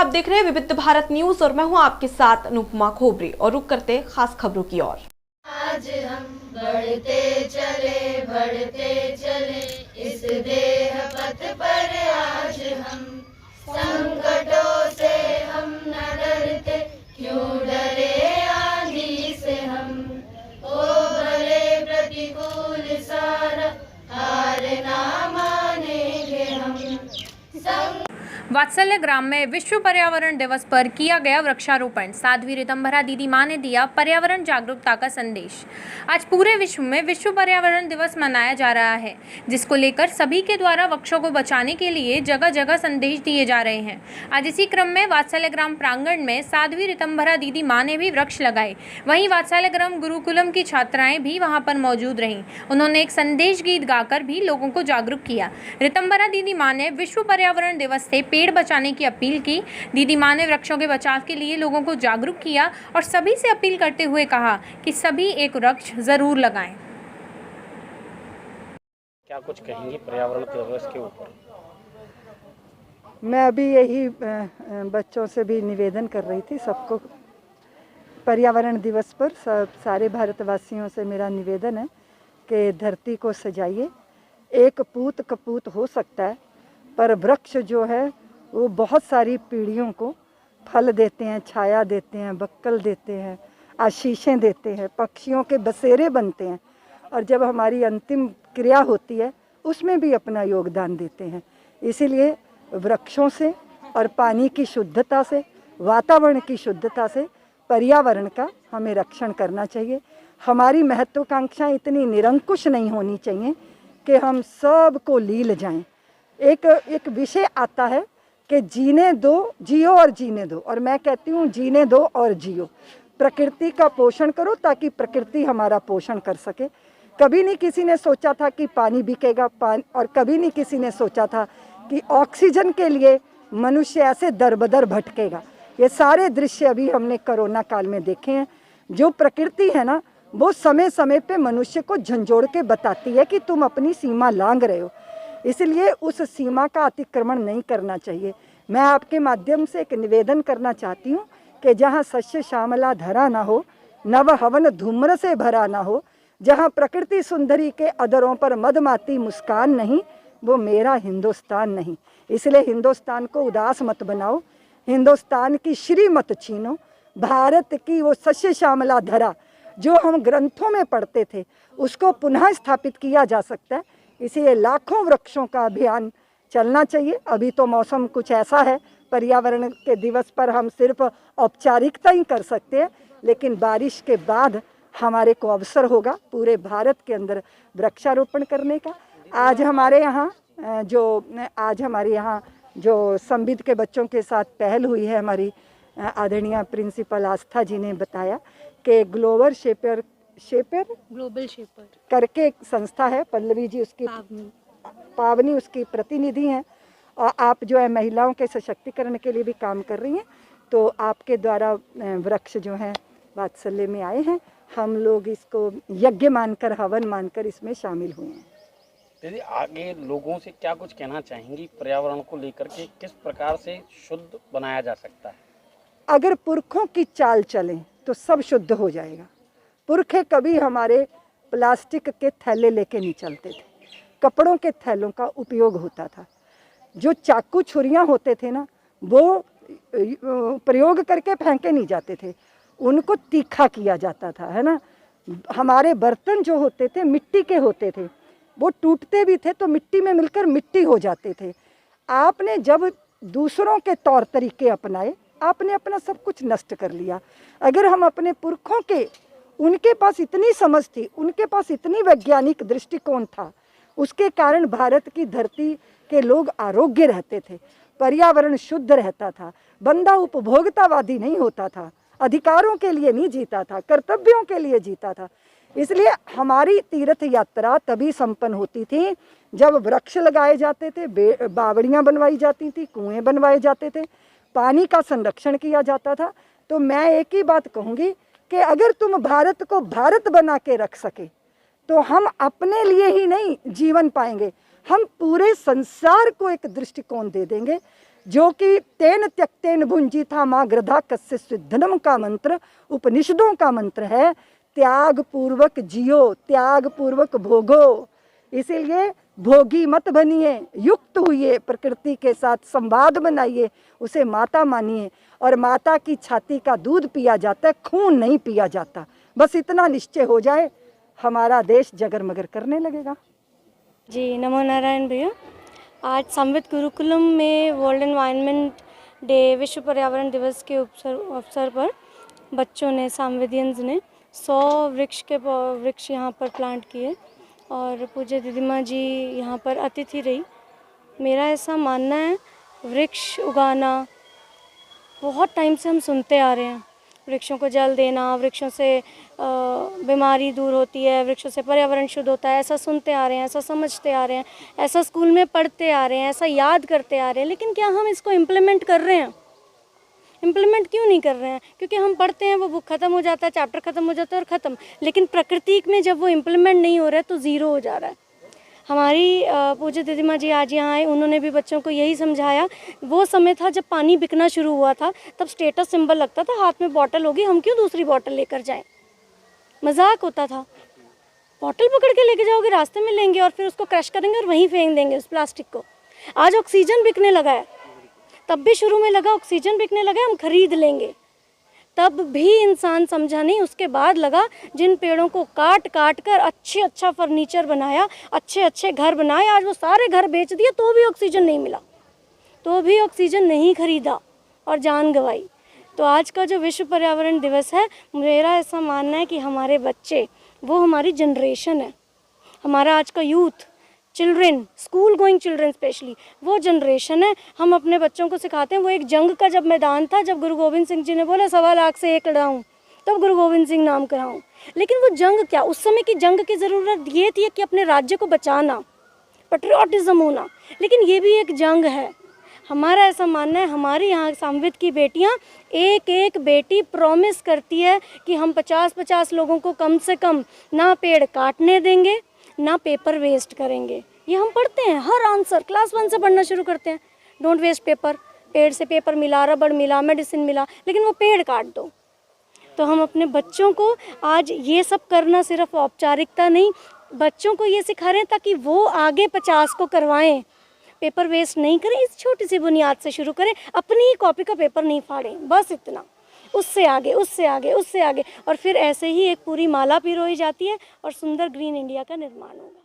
आप देख रहे हैं विविध भारत न्यूज और मैं हूं आपके साथ अनुपमा खोबरे और रुक करते खास खबरों की ओर। आज हम बढ़ते चले इस देह पथ पर, आज हम संकटों से हम न डरते, क्यों डरे आंधी से हम, ओ भले प्रतिकूल सारा हार ना मानेंगे हम। वात्सल्य ग्राम में विश्व पर्यावरण दिवस पर किया गया वृक्षारोपण। साध्वी ऋतंभरा दीदी मां ने दिया पर्यावरण जागरूकता का संदेश। आज पूरे विश्व में विश्व पर्यावरण दिवस मनाया जा रहा है, जिसको लेकर सभी के द्वारा वृक्षों को बचाने के लिए जगह जगह संदेश दिए जा रहे हैं। आज इसी क्रम में वात्सल्य ग्राम प्रांगण में साध्वी ऋतंभरा दीदी मां ने भी वृक्ष लगाए। वहीं वात्सल्य ग्राम गुरुकुलम की छात्राएं भी वहां पर मौजूद रहीं। उन्होंने एक संदेश गीत गाकर भी लोगों को जागरूक किया। ऋतंभरा दीदी मां ने विश्व पर्यावरण दिवस से पेड़ बचाने की अपील की। दीदी मां ने वृक्षों के बचाव के लिए लोगों को जागरूक किया और सभी से अपील करते हुए कहा कि सभी एक वृक्ष जरूर लगाएं। क्या कुछ कहेंगी पर्यावरण दिवस के ऊपर? मैं अभी यही बच्चों से भी निवेदन कर रही थी, सबको पर्यावरण दिवस पर सारे भारतवासियों से मेरा निवेदन है कि धरती को सजाइए। एक पूत कपूत हो सकता है, पर वृक्ष जो है वो बहुत सारी पीढ़ियों को फल देते हैं, छाया देते हैं, बक्कल देते हैं, आशीषें देते हैं, पक्षियों के बसेरे बनते हैं और जब हमारी अंतिम क्रिया होती है उसमें भी अपना योगदान देते हैं। इसीलिए वृक्षों से और पानी की शुद्धता से, वातावरण की शुद्धता से पर्यावरण का हमें रक्षण करना चाहिए। हमारी महत्वाकांक्षाएं इतनी निरंकुश नहीं होनी चाहिए कि हम सब को लील जाएं। एक विषय आता है कि जीने दो, जियो और जीने दो, और मैं कहती हूँ जीने दो और जियो। प्रकृति का पोषण करो ताकि प्रकृति हमारा पोषण कर सके। कभी नहीं किसी ने सोचा था कि पानी बिकेगा, और कभी नहीं किसी ने सोचा था कि ऑक्सीजन के लिए मनुष्य ऐसे दर-बदर भटकेगा। ये सारे दृश्य अभी हमने कोरोना काल में देखे हैं। जो प्रकृति है ना, वो समय समय पे मनुष्य को झंझोड़ के बताती है कि तुम अपनी सीमा लांघ रहे हो, इसलिए उस सीमा का अतिक्रमण नहीं करना चाहिए। मैं आपके माध्यम से एक निवेदन करना चाहती हूँ कि जहाँ सस्य श्यामला धरा ना हो, नव हवन धूम्र से भरा ना हो, जहाँ प्रकृति सुंदरी के अधरों पर मदमाती मुस्कान नहीं, वो मेरा हिंदुस्तान नहीं। इसलिए हिंदुस्तान को उदास मत बनाओ, हिंदुस्तान की श्री मत छीनो। भारत की वो सस्य श्यामला धरा जो हम ग्रंथों में पढ़ते थे, उसको पुनः स्थापित किया जा सकता है। इसलिए लाखों वृक्षों का अभियान चलना चाहिए। अभी तो मौसम कुछ ऐसा है, पर्यावरण के दिवस पर हम सिर्फ औपचारिकता ही कर सकते हैं, लेकिन बारिश के बाद हमारे को अवसर होगा पूरे भारत के अंदर वृक्षारोपण करने का। आज हमारे यहाँ जो संविद के बच्चों के साथ पहल हुई है, हमारी आदरणीय प्रिंसिपल आस्था जी ने बताया कि ग्लोबल शेपर करके एक संस्था है, पल्लवी जी उसकी पावनी उसकी प्रतिनिधि हैं, और आप जो है महिलाओं के सशक्तिकरण के लिए भी काम कर रही हैं। तो आपके द्वारा वृक्ष जो हैं वात्सल्य में आए हैं, हम लोग इसको यज्ञ मानकर, हवन मानकर इसमें शामिल हुए हैं। दीदी, आगे लोगों से क्या कुछ कहना चाहेंगी पर्यावरण को लेकर के, किस प्रकार से शुद्ध बनाया जा सकता है? अगर पुरखों की चाल चलें तो सब शुद्ध हो जाएगा। पुरखे कभी हमारे प्लास्टिक के थैले लेके नहीं चलते थे, कपड़ों के थैलों का उपयोग होता था। जो चाकू छुरियां होते थे ना, वो प्रयोग करके फेंके नहीं जाते थे, उनको तीखा किया जाता था, है ना। हमारे बर्तन जो होते थे मिट्टी के होते थे, वो टूटते भी थे तो मिट्टी में मिलकर मिट्टी हो जाते थे। आपने जब दूसरों के तौर तरीके अपनाए, आपने अपना सब कुछ नष्ट कर लिया। अगर हम अपने पुरखों के, उनके पास इतनी समझ थी, उनके पास इतनी वैज्ञानिक दृष्टिकोण था, उसके कारण भारत की धरती के लोग आरोग्य रहते थे, पर्यावरण शुद्ध रहता था, बंदा उपभोक्तावादी नहीं होता था, अधिकारों के लिए नहीं जीता था, कर्तव्यों के लिए जीता था। इसलिए हमारी तीर्थ यात्रा तभी संपन्न होती थी जब वृक्ष लगाए जाते थे, बावड़ियाँ बनवाई जाती थी, कुएं बनवाए जाते थे, पानी का संरक्षण किया जाता था। तो मैं एक ही बात कहूँगी कि अगर तुम भारत को भारत बना के रख सके तो हम अपने लिए ही नहीं जीवन पाएंगे, हम पूरे संसार को एक दृष्टिकोण दे देंगे। जो कि तेन त्यक्तेन भुंजी था माँ गृधा कस्य सिद्धनम का मंत्र उपनिषदों का मंत्र है, त्याग पूर्वक जियो, त्याग पूर्वक भोगो। इसीलिए भोगी मत बनिए, युक्त हुई प्रकृति के साथ संवाद बनाइए, उसे माता मानिए। और माता की छाती का दूध पिया जाता है, खून नहीं पिया जाता। बस इतना निश्चय हो जाए, हमारा देश जगरमगर करने लगेगा। जी नमो नारायण भैया। आज संवित गुरुकुलम में वर्ल्ड एनवायरनमेंट डे, विश्व पर्यावरण दिवस के अवसर पर बच्चों ने, सांविधियंस ने 100 वृक्ष यहाँ पर प्लांट किए और पूज्य दीदी माँ जी यहाँ पर अतिथि रही। मेरा ऐसा मानना है, वृक्ष उगाना बहुत टाइम से हम सुनते आ रहे हैं, वृक्षों को जल देना, वृक्षों से बीमारी दूर होती है, वृक्षों से पर्यावरण शुद्ध होता है, ऐसा सुनते आ रहे हैं, ऐसा समझते आ रहे हैं, ऐसा स्कूल में पढ़ते आ रहे हैं, ऐसा याद करते आ रहे हैं। लेकिन क्या हम इसको इम्प्लीमेंट कर रहे हैं? इम्प्लीमेंट क्यों नहीं कर रहे हैं? क्योंकि हम पढ़ते हैं, वो बुक ख़त्म हो जाता है, चैप्टर ख़त्म हो जाता है और ख़त्म। लेकिन प्रकृति में जब वो इम्प्लीमेंट नहीं हो रहा है तो ज़ीरो हो जा रहा है। हमारी पूज्य दीदी माँ जी आज यहाँ आए, उन्होंने भी बच्चों को यही समझाया। वो समय था जब पानी बिकना शुरू हुआ था, तब स्टेटस सिंबल लगता था, हाथ में बॉटल होगी, हम क्यों दूसरी बॉटल लेकर जाएं, मजाक होता था। बॉटल पकड़ के लेके जाओगे, रास्ते में लेंगे और फिर उसको क्रश करेंगे और वहीं फेंक देंगे उस प्लास्टिक को। आज ऑक्सीजन बिकने लगा है, तब भी शुरू में लगा ऑक्सीजन बिकने लगा, हम खरीद लेंगे, तब भी इंसान समझा नहीं। उसके बाद लगा जिन पेड़ों को काट काट कर अच्छा फर्नीचर बनाया, अच्छे घर बनाए, आज वो सारे घर बेच दिए तो भी ऑक्सीजन नहीं मिला, तो भी ऑक्सीजन नहीं खरीदा और जान गंवाई। तो आज का जो विश्व पर्यावरण दिवस है, मेरा ऐसा मानना है कि हमारे बच्चे, वो हमारी जनरेशन है, हमारा आज का youth, children, school going children specially, वो जनरेशन है। हम अपने बच्चों को सिखाते हैं। वो एक जंग का जब मैदान था, जब गुरु गोविंद सिंह जी ने बोला 1.25 लाख से 1 लड़ाऊँ, तब गुरु गोविंद सिंह नाम कराऊँ। लेकिन वो जंग क्या, उस समय की जंग की ज़रूरत ये थी कि अपने राज्य को बचाना, पेट्रियाटिज़म होना। लेकिन ये भी एक जंग है। हमारा ऐसा मानना है, हमारी यहाँ संवित की बेटियाँ, एक बेटी प्रॉमिस करती है कि हम 50-50 लोगों को कम से कम ना पेड़ काटने देंगे, ना पेपर वेस्ट करेंगे। ये हम पढ़ते हैं, हर आंसर क्लास 1 से पढ़ना शुरू करते हैं। डोंट वेस्ट पेपर, पेड़ से पेपर मिला, रबड़ मिला, मेडिसिन मिला, लेकिन वो पेड़ काट दो। तो हम अपने बच्चों को आज ये सब करना सिर्फ औपचारिकता नहीं, बच्चों को ये सिखा रहे हैं ताकि वो आगे 50 को करवाएं। पेपर वेस्ट नहीं करें, इस छोटी सी बुनियाद से शुरू करें, अपनी कॉपी का पेपर नहीं फाड़ें, बस इतना। उससे आगे, उससे आगे, उससे आगे, और फिर ऐसे ही एक पूरी माला पिरोई जाती है और सुंदर ग्रीन इंडिया का निर्माण होगा।